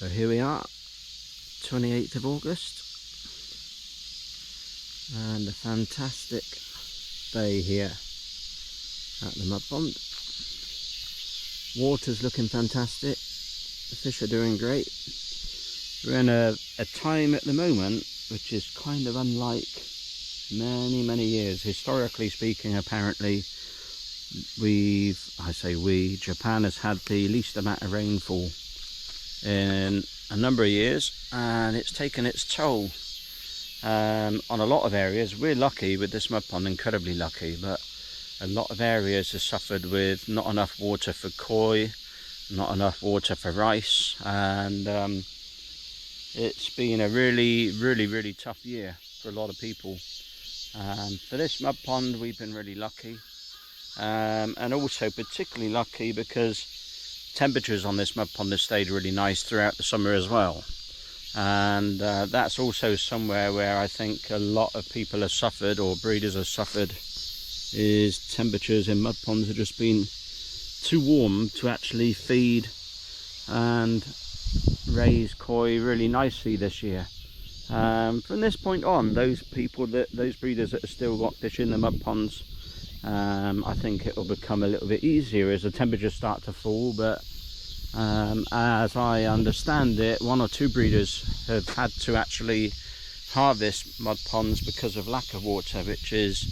So here we are, 28th of August, and a fantastic day here at the mud pond. Water's looking fantastic, the fish are doing great. We're in a time at the moment which is kind of unlike many years. Historically speaking, apparently Japan has had the least amount of rainfall in a number of years, and it's taken its toll on a lot of areas. We're lucky with this mud pond, incredibly lucky, but a lot of areas have suffered with not enough water for koi, not enough water for rice, and it's been a really tough year for a lot of people. For this mud pond we've been really lucky, and also particularly lucky because temperatures on this mud pond have stayed really nice throughout the summer as well, and that's also somewhere where I think a lot of people have suffered, or breeders have suffered, is temperatures in mud ponds have just been too warm to actually feed and raise koi really nicely this year. From this point on, those breeders that have still got fish in the mud ponds, I think it will become a little bit easier as the temperatures start to fall, but as I understand it, one or two breeders have had to actually harvest mud ponds because of lack of water, which is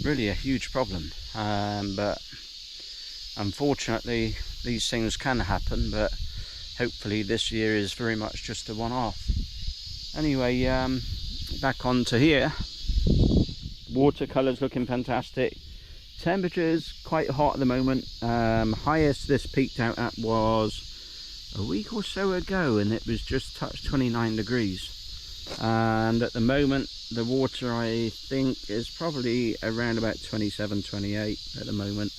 really a huge problem. But unfortunately these things can happen, but hopefully this year is very much just a one-off. Anyway, back on to here. Watercolours looking fantastic. Temperatures quite hot at the moment. Highest this peaked out at was a week or so ago, and it was just touched 29 degrees. And at the moment the water, I think, is probably around about 27, 28 at the moment.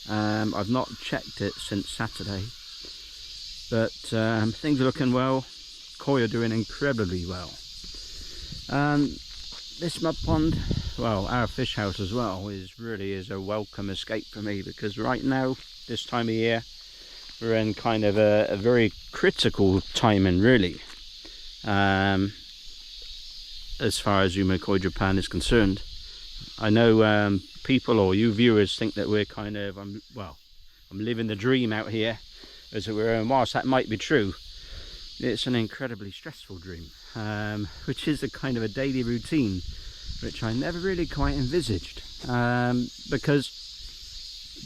I've not checked it since Saturday, but things are looking well. Koi are doing incredibly well. This mud pond, well, our fish house as well, really is a welcome escape for me, because right now, this time of year, we're in kind of a very critical timing, really, as far as YKJ Japan is concerned. I know people, or you viewers, think that we're kind of, I'm living the dream out here, as it were, and whilst that might be true, it's an incredibly stressful dream, which is a kind of a daily routine which I never really quite envisaged, because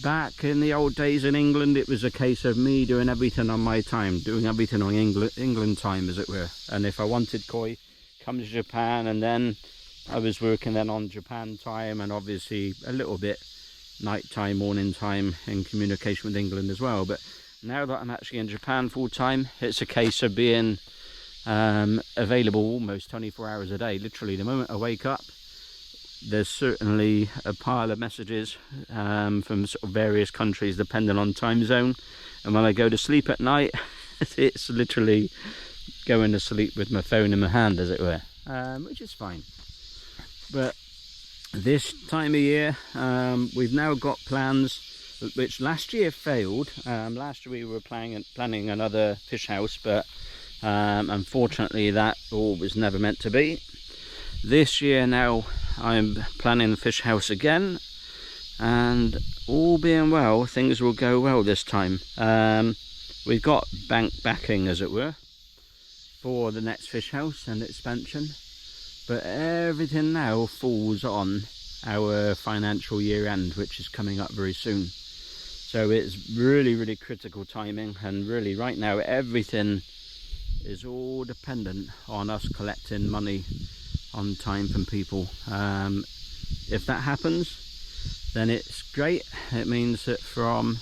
back in the old days in England it was a case of me doing everything on my time, doing everything on England time, as it were, and if I wanted koi, come to Japan, and then I was working then on Japan time, and obviously a little bit night time, morning time in communication with England as well. But now that I'm actually in Japan full time, it's a case of being available almost 24 hours a day. Literally, the moment I wake up, there's certainly a pile of messages from sort of various countries depending on time zone, and when I go to sleep at night, it's literally going to sleep with my phone in my hand, as it were, which is fine. But this time of year, we've now got plans which last year failed. Last year we were planning another fish house, but unfortunately that all was never meant to be. This year now I'm planning the fish house again, and all being well, things will go well this time. We've got bank backing, as it were, for the next fish house and expansion, but everything now falls on our financial year end, which is coming up very soon. So it's really critical timing, and really right now everything is all dependent on us collecting money on time from people. If that happens, then it's great. It means that from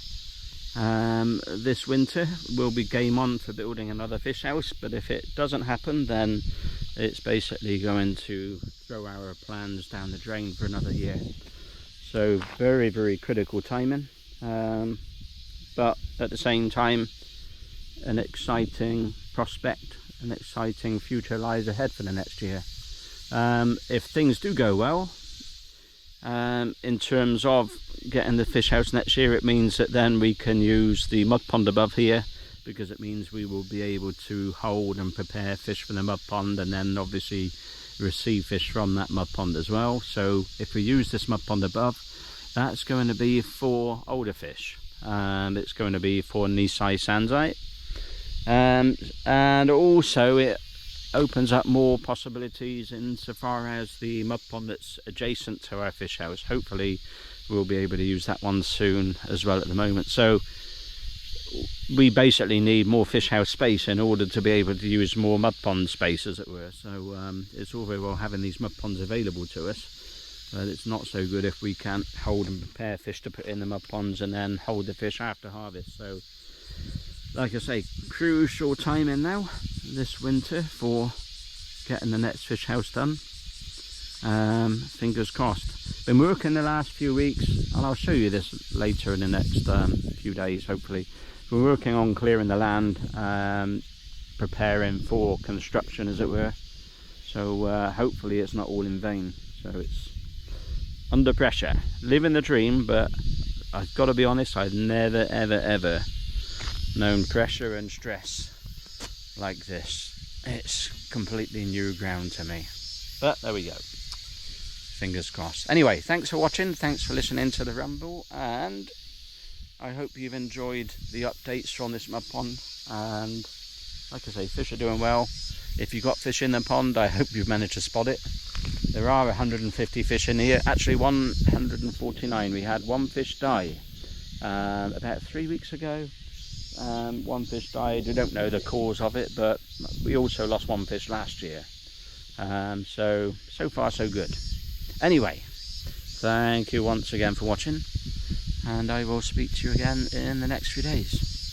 this winter we'll be game on for building another fish house, but if it doesn't happen, then it's basically going to throw our plans down the drain for another year. So very critical timing, but at the same time an exciting prospect, an exciting future lies ahead for the next year. If things do go well, in terms of getting the fish house next year, it means that then we can use the mud pond above here because it means we will be able to hold and prepare fish for the mud pond, and then obviously receive fish from that mud pond as well. So if we use this mud pond above, that's going to be for older fish, and it's going to be for Nisai Sanzite, and also it opens up more possibilities insofar as the mud pond that's adjacent to our fish house. Hopefully we'll be able to use that one soon as well at the moment. So we basically need more fish house space in order to be able to use more mud pond space, as it were. So it's all very well having these mud ponds available to us, but it's not so good if we can't hold and prepare fish to put in the mud ponds and then hold the fish after harvest. So like I say, crucial time in now this winter for getting the next fish house done. Fingers crossed. Been working the last few weeks, and I'll show you this later in the next few days hopefully. We're working on clearing the land, preparing for construction, as it were. So hopefully it's not all in vain. So it's under pressure, living the dream, but I've got to be honest, I've never ever known pressure and stress like this. It's completely new ground to me, but there we go, fingers crossed. Anyway, thanks for watching, thanks for listening to the rumble, and I hope you've enjoyed the updates from this mud pond. And like I say, fish are doing well. If you've got fish in the pond, I hope you've managed to spot it. There are 150 fish in here, actually 149. We had one fish die about 3 weeks ago. One fish died. We don't know the cause of it, but we also lost one fish last year. So far so good. Anyway, thank you once again for watching, and I will speak to you again in the next few days.